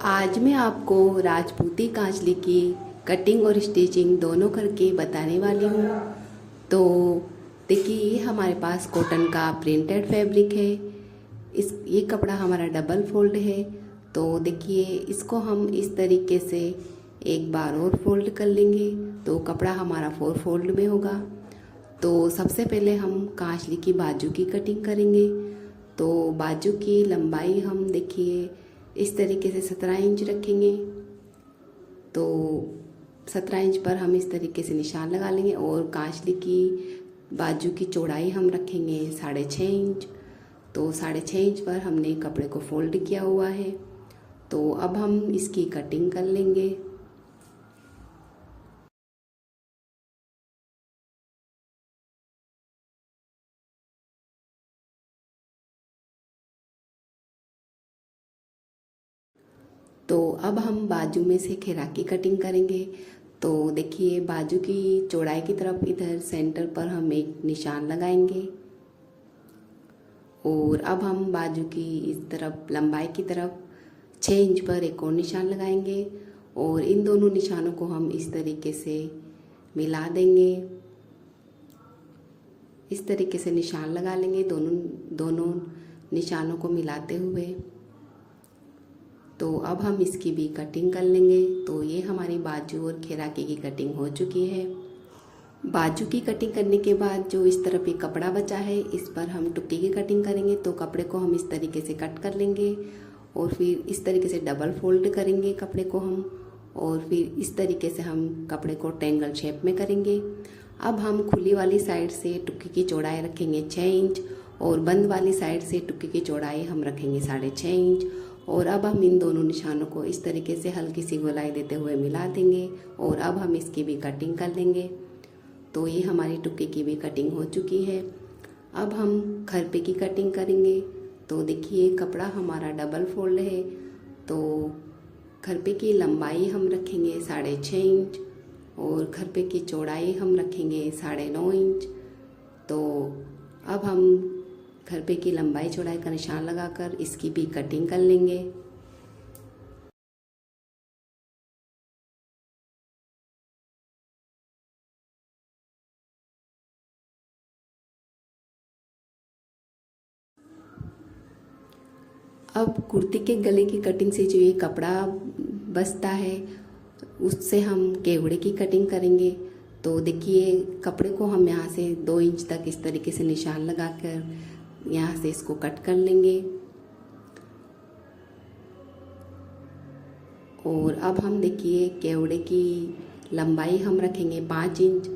आज मैं आपको राजपूती कांचली की कटिंग और स्टिचिंग दोनों करके बताने वाली हूँ। तो देखिए, ये हमारे पास कॉटन का प्रिंटेड फैब्रिक है। ये कपड़ा हमारा डबल फोल्ड है। तो देखिए, इसको हम इस तरीके से एक बार और फोल्ड कर लेंगे तो कपड़ा हमारा 4 फोल्ड में होगा। तो सबसे पहले हम कांचली की बाजू की कटिंग करेंगे। तो बाजू की लंबाई हम देखिए इस तरीके से 17 इंच रखेंगे। तो 17 इंच पर हम इस तरीके से निशान लगा लेंगे और कांचली की बाजू की चौड़ाई हम रखेंगे 6.5 इंच। तो 6.5 इंच पर हमने कपड़े को फोल्ड किया हुआ है। तो अब हम इसकी कटिंग कर लेंगे। तो अब हम बाजू में से घेरा की कटिंग करेंगे। तो देखिए, बाजू की चौड़ाई की तरफ इधर सेंटर पर हम एक निशान लगाएंगे और अब हम बाजू की इस तरफ लंबाई की तरफ 6 इंच पर एक और निशान लगाएंगे और इन दोनों निशानों को हम इस तरीके से मिला देंगे। इस तरीके से निशान लगा लेंगे दोनों निशानों को मिलाते हुए। तो अब हम इसकी भी कटिंग कर लेंगे। तो ये हमारी बाजू और घेराकी की कटिंग हो चुकी है। बाजू की कटिंग करने के बाद जो इस तरफ ये कपड़ा बचा है, इस पर हम टुक्की की कटिंग करेंगे। तो कपड़े को हम इस तरीके से कट कर लेंगे और फिर इस तरीके से डबल फोल्ड करेंगे कपड़े को हम, और फिर इस तरीके से हम कपड़े को ट्रायंगल शेप में करेंगे। अब हम खुली वाली साइड से टुक्की की चौड़ाई रखेंगे 6 इंच और बंद वाली साइड से टुक्की की चौड़ाई हम रखेंगे 6.5 इंच। और अब हम इन दोनों निशानों को इस तरीके से हल्की सी गोलाई देते हुए मिला देंगे और अब हम इसकी भी कटिंग कर लेंगे। तो ये हमारी टुक्की की भी कटिंग हो चुकी है। अब हम खरपे की कटिंग करेंगे। तो देखिए, कपड़ा हमारा डबल फोल्ड है। तो खरपे की लंबाई हम रखेंगे 6.5 इंच और खरपे की चौड़ाई हम रखेंगे 9.5 इंच। तो अब हम खरपे की लंबाई चौड़ाई का निशान लगाकर इसकी भी कटिंग कर लेंगे। अब कुर्ती के गले की कटिंग से जो ये कपड़ा बचता है, उससे हम केवड़े की कटिंग करेंगे। तो देखिए, कपड़े को हम यहाँ से 2 इंच तक इस तरीके से निशान लगाकर यहाँ से इसको कट कर लेंगे। और अब हम देखिए, केवड़े की लंबाई हम रखेंगे 5 इंच।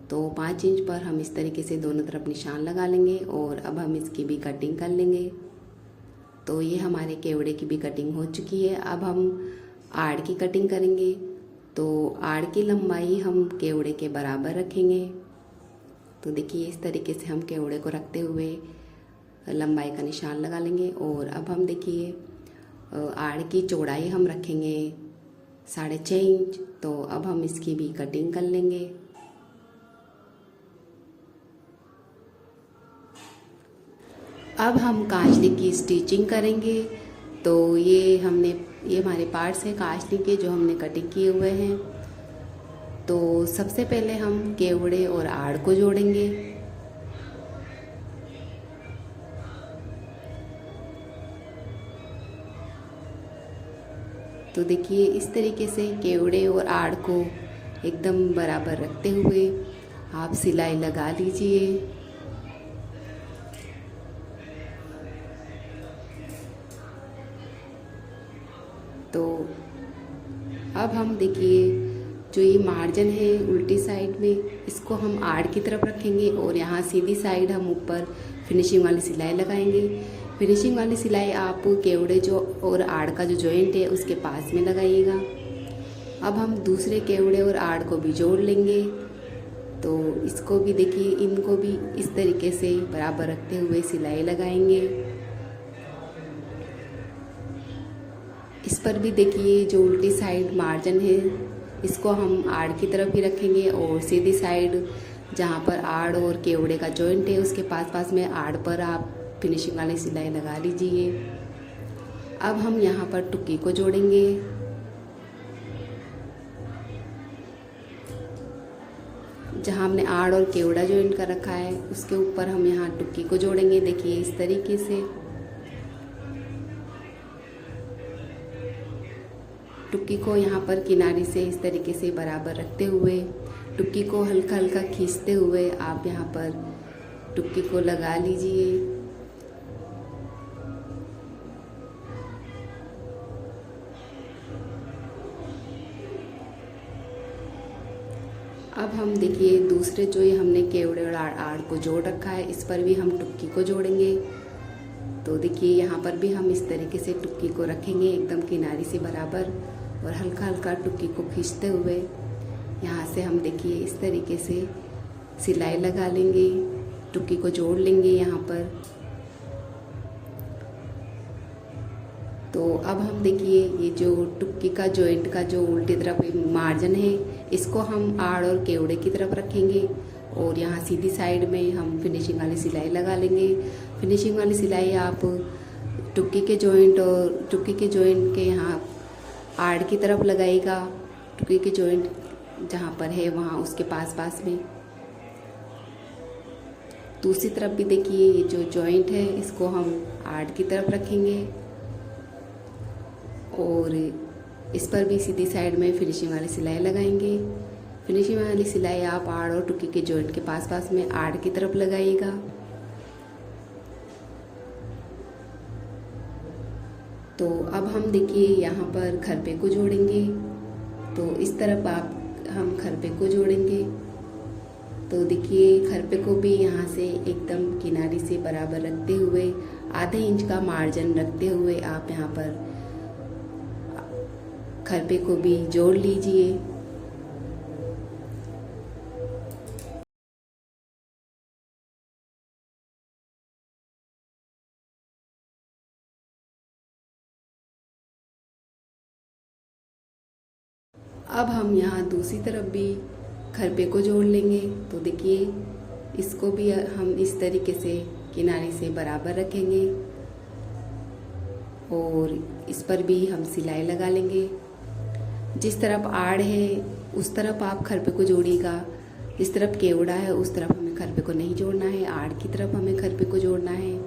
तो 5 इंच पर हम इस तरीके से दोनों तरफ निशान लगा लेंगे और अब हम इसकी भी कटिंग कर लेंगे। तो ये हमारे केवड़े की भी कटिंग हो चुकी है। अब हम आड़ की कटिंग करेंगे। तो आड़ की लंबाई हम केवड़े के बराबर रखेंगे। तो देखिए, इस तरीके से हम केवड़े को रखते हुए लंबाई का निशान लगा लेंगे। और अब हम देखिए, आड़ की चौड़ाई हम रखेंगे 6.5 इंच। तो अब हम इसकी भी कटिंग कर लेंगे। अब हम कांचली की स्टिचिंग करेंगे। तो ये हमारे पार्ट्स हैं कांचली के जो हमने कटिंग किए हुए हैं। तो सबसे पहले हम केवड़े और आड़ को जोड़ेंगे। तो देखिए, इस तरीके से केवड़े और आड़ को एकदम बराबर रखते हुए आप सिलाई लगा लीजिए। तो अब हम देखिए, जो ये मार्जिन है उल्टी साइड में, इसको हम आड़ की तरफ रखेंगे और यहाँ सीधी साइड हम ऊपर फिनिशिंग वाली सिलाई लगाएंगे। फिनिशिंग वाली सिलाई आप केवड़े जो और आड़ का जो जॉइंट है उसके पास में लगाइएगा। अब हम दूसरे केवड़े और आड़ को भी जोड़ लेंगे। तो इसको भी देखिए, इनको भी इस तरीके से बराबर रखते हुए सिलाई लगाएंगे। इस पर भी देखिए, जो उल्टी साइड मार्जिन है इसको हम आड़ की तरफ ही रखेंगे और सीधी साइड जहाँ पर आड़ और केवड़े का जॉइंट है उसके पास पास में आड़ पर आप फिनिशिंग वाली सिलाई लगा लीजिए। अब हम यहाँ पर टुक्की को जोड़ेंगे। जहाँ हमने आड़ और केवड़ा जॉइंट कर रखा है उसके ऊपर हम यहाँ टुक्की को जोड़ेंगे। देखिए इस तरीके से टुक्की को यहाँ पर किनारे से इस तरीके से बराबर रखते हुए टुक्की को हल्का हल्का खींचते हुए आप यहाँ पर टुक्की को लगा लीजिए। अब हम देखिए दूसरे जो ये हमने केवड़े और आड़ को जोड़ रखा है इस पर भी हम टुक्की को जोड़ेंगे। तो देखिए यहाँ पर भी हम इस तरीके से टुक्की को रखेंगे एकदम किनारे से बराबर और हल्का हल्का टुक्की को खींचते हुए यहाँ से हम देखिए इस तरीके से सिलाई लगा लेंगे, टुक्की को जोड़ लेंगे यहाँ पर। तो अब हम देखिए ये जो टुक्की का जॉइंट का जो उल्टी तरफ मार्जिन है इसको हम आड़ और केवड़े की तरफ रखेंगे और यहाँ सीधी साइड में हम फिनिशिंग वाली सिलाई लगा लेंगे। फिनिशिंग वाली सिलाई आप टुक्की के जॉइंट के यहाँ आड़ की तरफ लगाएगा, टुक्की के जॉइंट जहाँ पर है वहाँ उसके पास में। दूसरी तरफ भी देखिए ये जो जॉइंट है इसको हम आड़ की तरफ रखेंगे और इस पर भी सीधी साइड में फिनिशिंग वाली सिलाई लगाएंगे। फिनिशिंग वाली सिलाई आप आड़ और टुक्की के जॉइंट के पास में आड़ की तरफ लगाइएगा। तो अब हम देखिए यहाँ पर खरपे को जोड़ेंगे। तो इस तरफ हम खरपे को जोड़ेंगे। तो देखिए खरपे को भी यहाँ से एकदम किनारे से बराबर रखते हुए आधे इंच का मार्जिन रखते हुए आप यहाँ पर खरपे को भी जोड़ लीजिए। अब हम यहाँ दूसरी तरफ भी खरपे को जोड़ लेंगे। तो देखिए इसको भी हम इस तरीके से किनारे से बराबर रखेंगे और इस पर भी हम सिलाई लगा लेंगे। जिस तरफ आड़ है उस तरफ आप खरपे को जोड़िएगा, जिस तरफ केवड़ा है उस तरफ हमें खरपे को नहीं जोड़ना है, आड़ की तरफ हमें खरपे को जोड़ना है।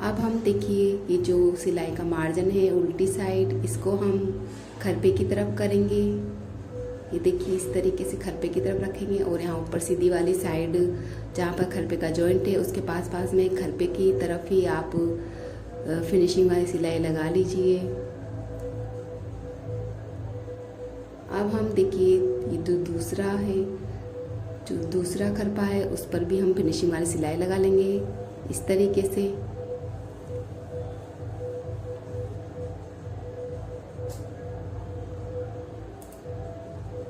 अब हम देखिए ये जो सिलाई का मार्जिन है उल्टी साइड इसको हम खरपे की तरफ करेंगे। ये देखिए इस तरीके से खरपे की तरफ रखेंगे और यहाँ ऊपर सीधी वाली साइड जहाँ पर खरपे का जॉइंट है उसके पास में खरपे की तरफ ही आप फिनिशिंग वाली सिलाई लगा लीजिए। अब हम देखिए ये जो दूसरा खरपा है उस पर भी हम फिनिशिंग वाली सिलाई लगा लेंगे इस तरीके से।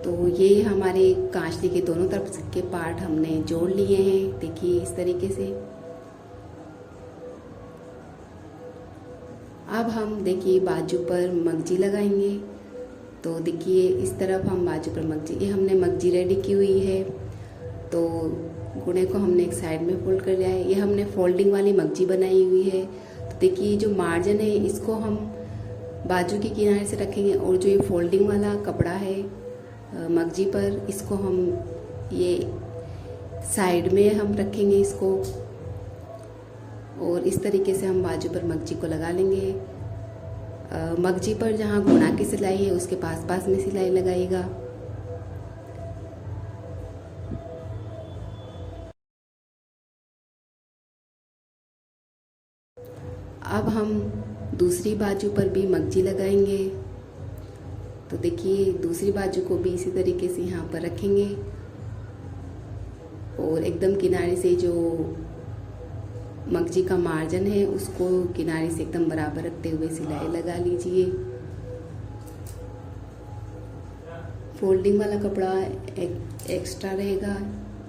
तो ये हमारे कांचली के दोनों तरफ के पार्ट हमने जोड़ लिए हैं। देखिए इस तरीके से। अब हम देखिए बाजू पर मगजी लगाएंगे। तो देखिए इस तरफ हम बाजू पर ये हमने मगजी रेडी की हुई है। तो गुणे को हमने एक साइड में फोल्ड कर लिया है। ये हमने फोल्डिंग वाली मगजी बनाई हुई है। तो देखिए जो मार्जिन है इसको हम बाजू के किनारे से रखेंगे और जो ये फोल्डिंग वाला कपड़ा है मगजी पर इसको हम ये साइड में हम रखेंगे इसको और इस तरीके से हम बाजू पर मगजी को लगा लेंगे। मगजी पर जहाँ गुणा की सिलाई है उसके पास में सिलाई लगाइएगा। अब हम दूसरी बाजू पर भी मगजी लगाएंगे। तो देखिए दूसरी बाजू को भी इसी तरीके से यहाँ पर रखेंगे और एकदम किनारे से जो मगजी का मार्जिन है उसको किनारे से एकदम बराबर रखते हुए सिलाई लगा लीजिए। फोल्डिंग वाला कपड़ा एक्स्ट्रा रहेगा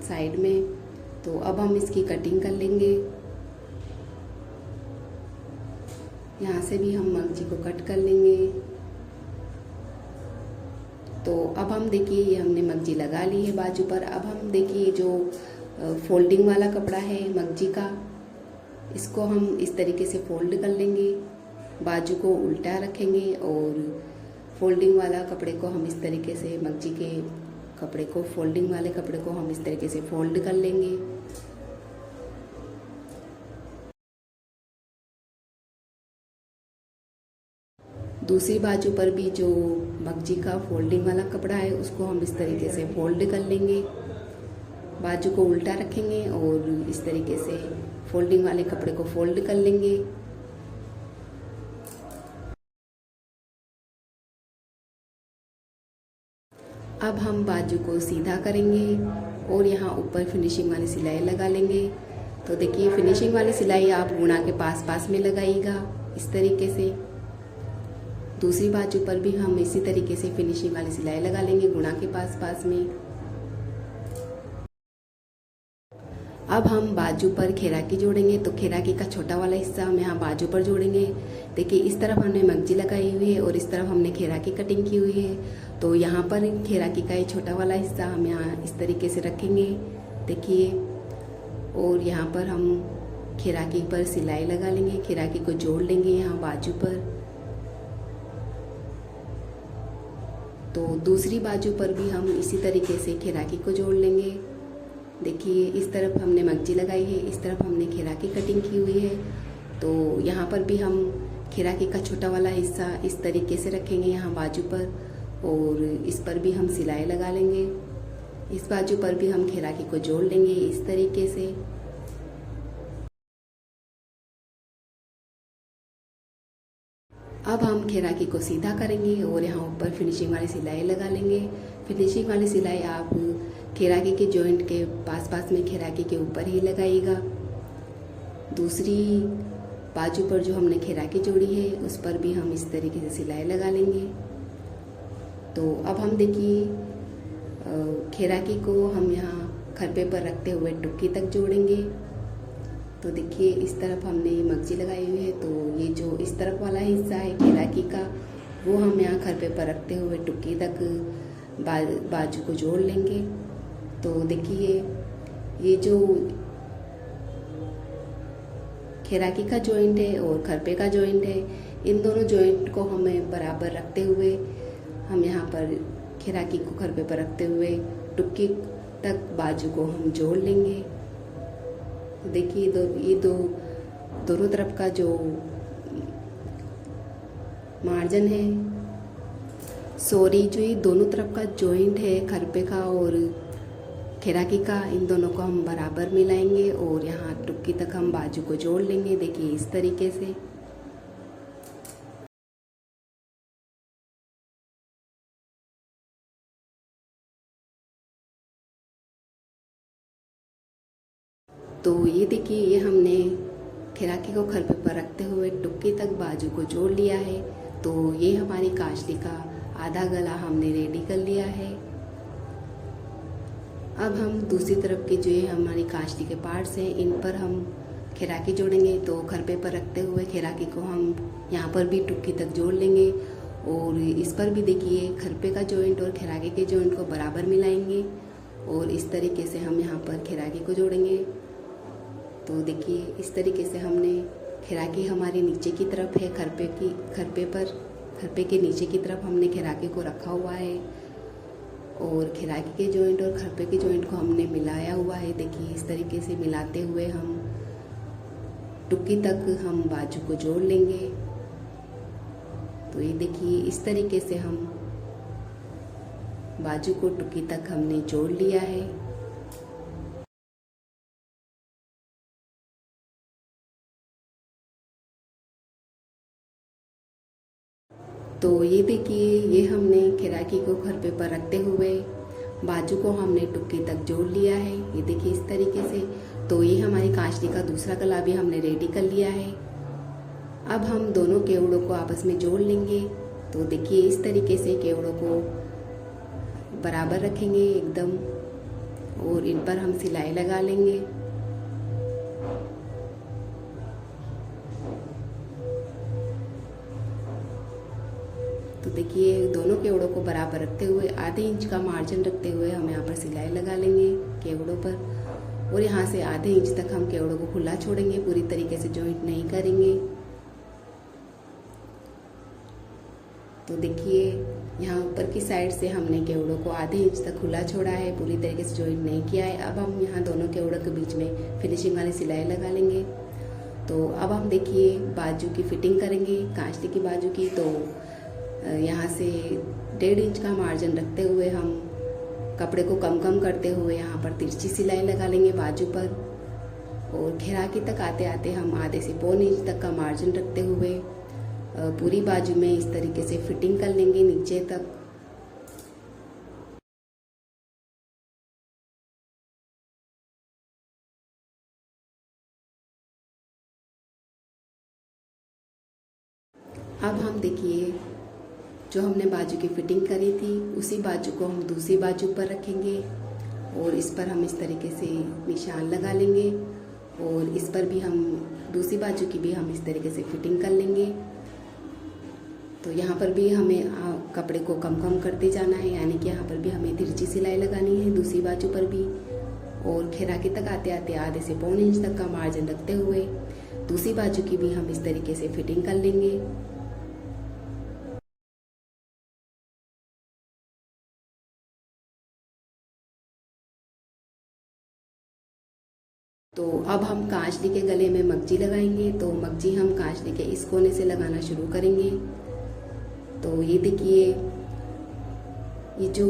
साइड में। तो अब हम इसकी कटिंग कर लेंगे। यहाँ से भी हम मगजी को कट कर लेंगे। तो अब हम देखिए ये हमने मगजी लगा ली है बाजू पर। अब हम देखिए जो फोल्डिंग वाला कपड़ा है मगजी का इसको हम इस तरीके से फोल्ड कर लेंगे, बाजू को उल्टा रखेंगे और फोल्डिंग वाला कपड़े को हम इस तरीके से, मगजी के कपड़े को, फोल्डिंग वाले कपड़े को हम इस तरीके से फोल्ड कर लेंगे। दूसरी बाजू पर भी जो मगजी का फोल्डिंग वाला कपड़ा है उसको हम इस तरीके से फोल्ड कर लेंगे, बाजू को उल्टा रखेंगे और इस तरीके से फोल्डिंग वाले कपड़े को फोल्ड कर लेंगे। अब हम बाजू को सीधा करेंगे और यहाँ ऊपर फिनिशिंग वाली सिलाई लगा लेंगे। तो देखिए फिनिशिंग वाली सिलाई आप गुणा के पास पास में लगाइएगा इस तरीके से। दूसरी बाजू पर भी हम इसी तरीके से फिनिशिंग वाली सिलाई लगा लेंगे गुणा के पास पास में। अब हम बाजू पर खेराकी जोड़ेंगे, तो खेराकी का छोटा वाला हिस्सा हम यहाँ बाजू पर जोड़ेंगे। देखिए इस तरफ हमने मगजी लगाई हुई है और इस तरफ हमने खेराकी कटिंग की हुई है, तो यहाँ पर खेराकी का ये छोटा वाला हिस्सा हम यहाँ इस तरीके से रखेंगे, देखिए। और यहाँ पर हम खेराकी पर सिलाई लगा लेंगे, खेराकी को जोड़ लेंगे यहाँ बाजू पर। तो दूसरी बाजू पर भी हम इसी तरीके से खेराकी को जोड़ लेंगे। देखिए इस तरफ हमने मगजी लगाई है, इस तरफ हमने खेराकी कटिंग की हुई है, तो यहाँ पर भी हम खेराकी का छोटा वाला हिस्सा इस तरीके से रखेंगे यहाँ बाजू पर और इस पर भी हम सिलाई लगा लेंगे। इस बाजू पर भी हम खेराकी को जोड़ लेंगे इस तरीके से। अब हम खेराकी को सीधा करेंगे और यहाँ ऊपर फिनिशिंग वाली सिलाई लगा लेंगे। फिनिशिंग वाली सिलाई आप खेराकी के जॉइंट के पास पास में खेराकी के ऊपर ही लगाइएगा। दूसरी बाजू पर जो हमने खेराकी जोड़ी है उस पर भी हम इस तरीके से सिलाई लगा लेंगे। तो अब हम देखिए खेराकी को हम यहाँ खरपे पर रखते हुए टुक्की तक जोड़ेंगे। तो देखिए इस तरफ हमने मगजी लगाई हुई है, तो ये जो इस तरफ वाला हिस्सा है खेराकी का वो हम यहाँ खरपे पर रखते हुए टुक्की तक बाजू को जोड़ लेंगे। तो देखिए ये जो खेराकी का जॉइंट है और खरपे का जॉइंट है, इन दोनों जॉइंट को हमें बराबर रखते हुए हम यहाँ पर खेराकी को खरपे पर रखते हुए टुक्की तक बाजू को हम जोड़ लेंगे। तो देखिए दोनों तरफ का जो मार्जिन है, जो ये दोनों तरफ का जॉइंट है खरपे का और खेराकी का, इन दोनों को हम बराबर मिलाएंगे और यहाँ टुक्की तक हम बाजू को जोड़ लेंगे। देखिए इस तरीके से। तो ये देखिए ये हमने खेराकी को खरपे पर रखते हुए टुक्की तक बाजू को जोड़ लिया है। तो ये हमारी कांचली का आधा गला हमने रेडी कर लिया है। अब हम दूसरी तरफ के जो ये हमारी कांचली के पार्ट्स हैं इन पर हम खेराकी जोड़ेंगे। तो खरपे पर रखते हुए खेराकी को हम यहाँ पर भी टुक्की तक जोड़ लेंगे और इस पर भी देखिए खरपे का जॉइंट और खेराकी के जॉइंट को बराबर मिलाएंगे और इस तरीके से हम यहाँ पर खेराकी को जोड़ेंगे। तो देखिए इस तरीके से हमने खेराकी हमारी नीचे की तरफ है, खरपे के नीचे की तरफ हमने खेराकी को रखा हुआ है और खेराकी के जॉइंट और खरपे के जॉइंट को हमने मिलाया हुआ है। देखिए इस तरीके से मिलाते हुए हम टुक्की तक हम बाजू को जोड़ लेंगे। तो ये देखिए इस तरीके से हम बाजू को टुक्की तक हमने जोड़ लिया है। तो ये देखिए ये हमने खेराकी को खरपे पर रखते हुए बाजू को हमने टुक्की तक जोड़ लिया है। ये देखिए इस तरीके से। तो ये हमारी कांचली का दूसरा गला भी हमने रेडी कर लिया है। अब हम दोनों केवड़ों को आपस में जोड़ लेंगे। तो देखिए इस तरीके से केवड़ों को बराबर रखेंगे एकदम और इन पर हम सिलाई लगा लेंगे। तो देखिए दोनों केवड़ों को बराबर रखते हुए आधे इंच का मार्जिन रखते हुए हम यहाँ पर सिलाई लगा लेंगे केवड़ों पर और यहाँ से आधे इंच तक हम केवड़ों को खुला छोड़ेंगे, पूरी तरीके से जॉइंट नहीं करेंगे। तो देखिए यहाँ ऊपर की साइड से हमने केवड़ों को आधे इंच तक खुला छोड़ा है, पूरी तरीके से जॉइंट नहीं किया है। अब हम यहाँ दोनों केवड़ों के बीच में फिनिशिंग वाली सिलाई लगा लेंगे। तो अब हम देखिए बाजू की फिटिंग करेंगे, कांचली की बाजू की। तो यहाँ से 1.5 इंच का मार्जिन रखते हुए हम कपड़े को कम करते हुए यहाँ पर तिरछी सिलाई लगा लेंगे बाजू पर, और घेराकी तक आते आते हम आधे से पौन इंच तक का मार्जिन रखते हुए पूरी बाजू में इस तरीके से फिटिंग कर लेंगे नीचे तक। अब हम देखिए जो हमने बाजू की फिटिंग करी थी उसी बाजू को हम दूसरी बाजू पर रखेंगे, और इस पर हम इस तरीके से निशान लगा लेंगे, और इस पर भी हम दूसरी बाजू की भी हम इस तरीके से फिटिंग कर लेंगे। तो यहाँ पर भी हमें कपड़े को कम करते जाना है, यानी कि यहाँ पर भी हमें तिरछी सिलाई लगानी है दूसरी बाजू पर भी, और घेराकी तक आते आते आधे से पौन इंच तक का मार्जिन रखते हुए दूसरी बाजू की भी हम इस तरीके से फिटिंग कर लेंगे। तो अब हम कांचली के गले में मगजी लगाएंगे। तो मगजी हम कांचली के इस कोने से लगाना शुरू करेंगे। तो ये देखिए ये जो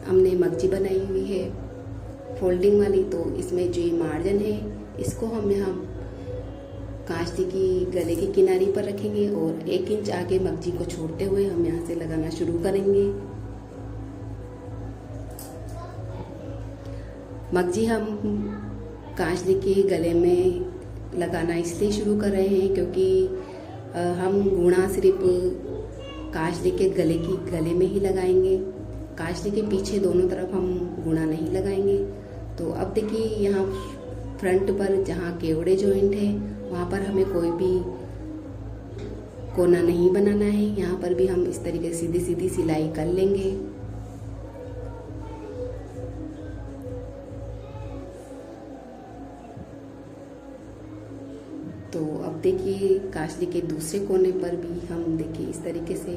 हमने मगजी बनाई हुई है फोल्डिंग वाली, तो इसमें जो ये मार्जिन है इसको हम यहाँ कांचली की गले की किनारी पर रखेंगे, और 1 इंच आगे मगजी को छोड़ते हुए हम यहाँ से लगाना शुरू करेंगे। मगजी हम कांचली के गले में लगाना इसलिए शुरू कर रहे हैं क्योंकि हम गुणा सिर्फ कांचली के गले में ही लगाएंगे, कांचली के पीछे दोनों तरफ हम गुणा नहीं लगाएंगे। तो अब देखिए यहाँ फ्रंट पर जहाँ केवड़े जॉइंट है वहाँ पर हमें कोई भी कोना नहीं बनाना है, यहाँ पर भी हम इस तरीके से सीधी सीधी सिलाई कर लेंगे। तो अब देखिए कांचली के दूसरे कोने पर भी हम देखिए इस तरीके से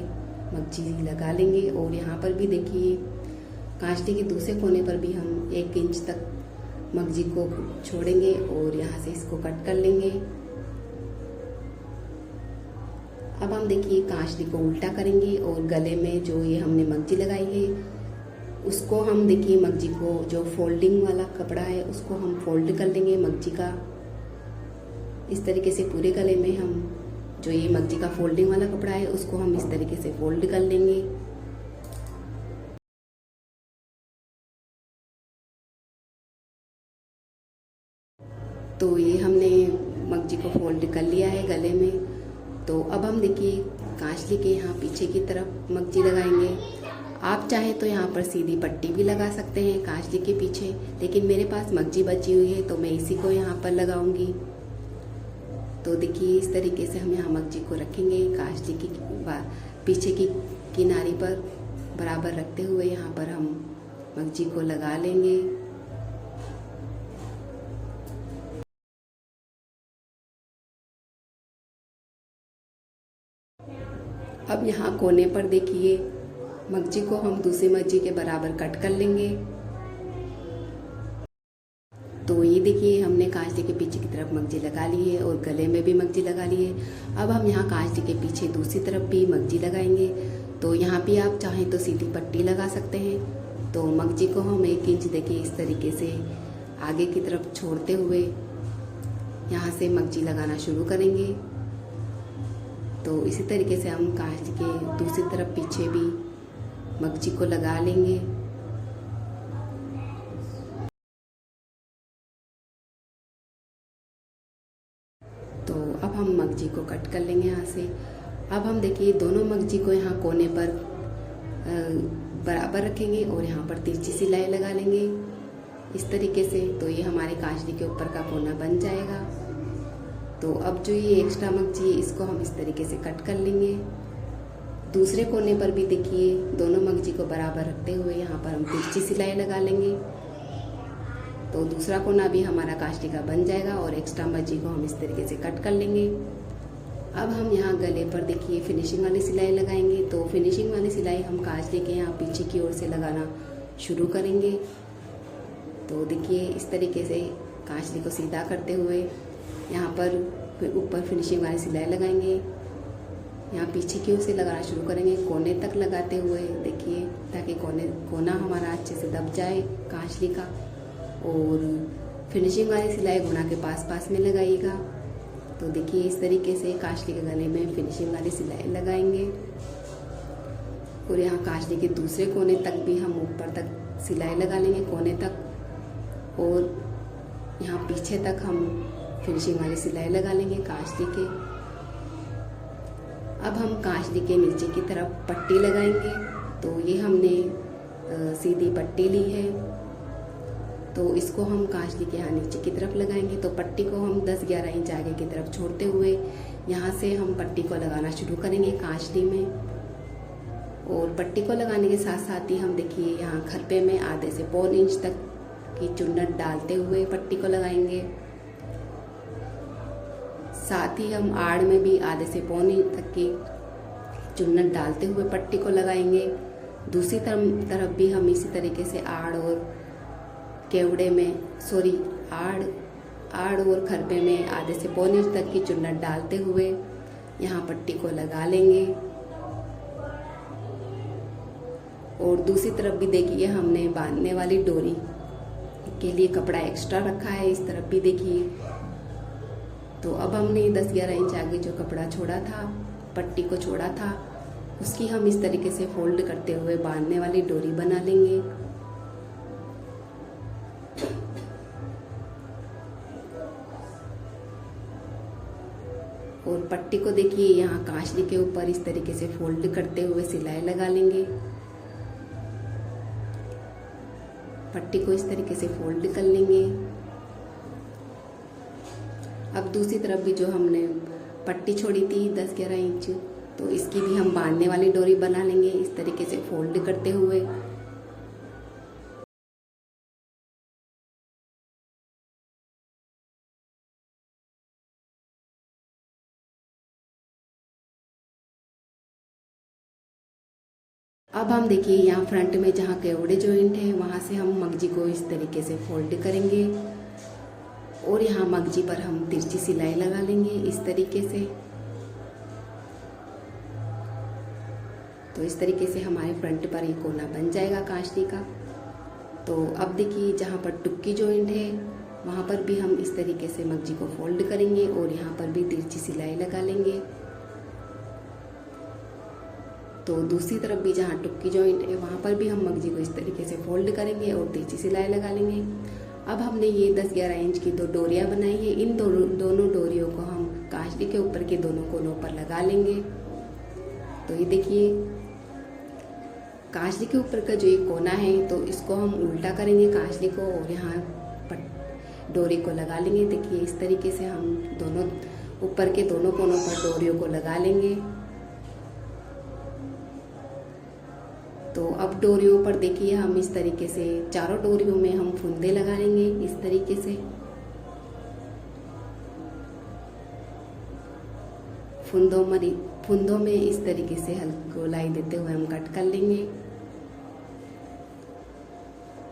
मगजी लगा लेंगे, और यहाँ पर भी देखिए कांचली के दूसरे कोने पर भी हम 1 इंच तक मगजी को छोड़ेंगे और यहाँ से इसको कट कर लेंगे। अब हम देखिए कांचली को उल्टा करेंगे, और गले में जो ये हमने मगजी लगाई है उसको हम देखिए मगजी को जो फोल्डिंग वाला कपड़ा है उसको हम फोल्ड कर लेंगे मगजी का। इस तरीके से पूरे गले में हम जो ये मगजी का फोल्डिंग वाला कपड़ा है उसको हम इस तरीके से फोल्ड कर लेंगे। तो ये हमने मगजी को फोल्ड कर लिया है गले में। तो अब हम देखिए कांचली के यहाँ पीछे की तरफ मगजी लगाएंगे। आप चाहें तो यहाँ पर सीधी पट्टी भी लगा सकते हैं कांचली के पीछे, लेकिन मेरे पास मगजी बची हुई है तो मैं इसी को यहाँ पर लगाऊंगी। तो देखिए इस तरीके से हम यहाँ मगजी को रखेंगे, कांचली की पीछे की किनारी पर बराबर रखते हुए यहाँ पर हम मगजी को लगा लेंगे। अब यहाँ कोने पर देखिए मगजी को हम दूसरी मगजी के बराबर कट कर लेंगे। तो ये देखिए हमने कांचली के पीछे की तरफ मगजी लगा ली है और गले में भी मगजी लगा ली है। अब हम यहाँ कांचली के पीछे दूसरी तरफ भी मगजी लगाएंगे। तो यहाँ भी आप चाहें तो सीधी पट्टी लगा सकते हैं। तो मगजी को हम 1 इंच देखिए इस तरीके से आगे की तरफ छोड़ते हुए यहाँ से मगजी लगाना शुरू करेंगे। तो इसी तरीके से हम कांचली के दूसरी तरफ पीछे भी मगजी को लगा लेंगे। तो अब हम मगजी को कट कर लेंगे यहाँ से। अब हम देखिए दोनों मगजी को यहाँ कोने पर बराबर रखेंगे और यहाँ पर तिरछी सिलाई लगा लेंगे इस तरीके से। तो ये हमारे कांचली के ऊपर का कोना बन जाएगा। तो अब जो ये एक्स्ट्रा मगजी है इसको हम इस तरीके से कट कर लेंगे। दूसरे कोने पर भी देखिए दोनों मगजी को बराबर रखते हुए यहाँ पर हम तिरछी सिलाई लगा लेंगे। तो तो दूसरा कोना भी हमारा कांचली का बन जाएगा और एक्स्ट्रा मर्जी को हम इस तरीके से कट कर लेंगे। अब हम यहाँ गले पर देखिए फिनिशिंग वाली सिलाई लगाएंगे। तो फिनिशिंग वाली सिलाई हम कांचली के यहाँ पीछे की ओर से लगाना शुरू करेंगे। तो देखिए इस तरीके से कांचली को सीधा करते हुए यहाँ पर ऊपर फिनिशिंग वाली सिलाई लगाएंगे। यहाँ पीछे की ओर से लगाना शुरू करेंगे कोने तक लगाते हुए, देखिए, ताकि कोना हमारा अच्छे से दब जाए कांचली का। और फिनिशिंग वाली सिलाई गुणा के पास में लगाइएगा। तो देखिए इस तरीके से कांचली के गले में फिनिशिंग वाली सिलाई लगाएंगे और यहाँ कांचली के दूसरे कोने तक भी हम ऊपर तक सिलाई लगा लेंगे कोने तक, और यहाँ पीछे तक हम फिनिशिंग वाली सिलाई लगा लेंगे कांचली के। अब हम कांचली के नीचे की तरफ पट्टी लगाएंगे। तो ये हमने सीधी पट्टी ली है, तो इसको हम कांचली के यहाँ नीचे की तरफ लगाएंगे। तो पट्टी को हम 10-11 इंच आगे की तरफ छोड़ते हुए यहाँ से हम पट्टी को लगाना शुरू करेंगे कांचली में। और पट्टी को लगाने के साथ साथ ही हम देखिए यहाँ खरपे में आधे से पौन इंच तक की चुन्नट डालते हुए पट्टी को लगाएंगे। साथ ही हम आड़ में भी आधे से पौन इंच तक की चुन्नट डालते हुए पट्टी को लगाएंगे। दूसरी तरफ भी हम इसी तरीके से आड़ और केवड़े में आड़ और खरपे में आधे से पौन इंच तक की चुन्नट डालते हुए यहाँ पट्टी को लगा लेंगे। और दूसरी तरफ भी देखिए हमने बांधने वाली डोरी के लिए कपड़ा एक्स्ट्रा रखा है, इस तरफ भी देखिए। तो अब हमने 10-11 इंच आगे जो कपड़ा छोड़ा था, पट्टी को छोड़ा था, उसकी हम इस तरीके से फोल्ड करते हुए बांधने वाली डोरी बना लेंगे। और पट्टी को देखिए यहाँ कांचली के ऊपर इस तरीके से फोल्ड करते हुए सिलाई लगा लेंगे। पट्टी को इस तरीके से फोल्ड कर लेंगे। अब दूसरी तरफ भी जो हमने पट्टी छोड़ी थी 10-11 इंच, तो इसकी भी हम बांधने वाली डोरी बना लेंगे इस तरीके से फोल्ड करते हुए। अब हम देखिए यहाँ फ्रंट में जहाँ केवड़े जॉइंट है वहाँ से हम मगजी को इस तरीके से फोल्ड करेंगे और यहाँ मगजी पर हम तिरछी सिलाई लगा लेंगे इस तरीके से। तो इस तरीके से हमारे फ्रंट पर ये कोना बन जाएगा कांचली का। तो अब देखिए जहाँ पर टुक्की जॉइंट है वहाँ पर भी हम इस तरीके से मगजी को फोल्ड करेंगे और यहाँ पर भी तिरछी सिलाई लगा लेंगे। तो दूसरी तरफ भी जहाँ टुक्की जॉइंट है वहाँ पर भी हम मगजी को इस तरीके से फोल्ड करेंगे और तिरछी सिलाई लगा लेंगे। अब हमने ये 10-11 इंच की 2 डोरियाँ बनाई है, इन दोनों डोरियों को हम कांचली के ऊपर के दोनों कोनों पर लगा लेंगे। तो ये देखिए कांचली के ऊपर का जो ये कोना है तो इसको हम उल्टा करेंगे कांचली को और यहाँ डोरी को लगा लेंगे। देखिए इस तरीके से हम दोनों ऊपर के दोनों कोनों पर डोरियों को लगा लेंगे। तो अब डोरियों पर देखिए हम इस तरीके से चारों डोरियों में हम फुंदे लगा लेंगे इस तरीके से। फुंदों में इस तरीके से हल्की गोलाई देते हुए हम कट कर लेंगे।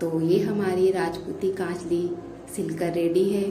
तो ये हमारी राजपूती कांचली सिलकर रेडी है।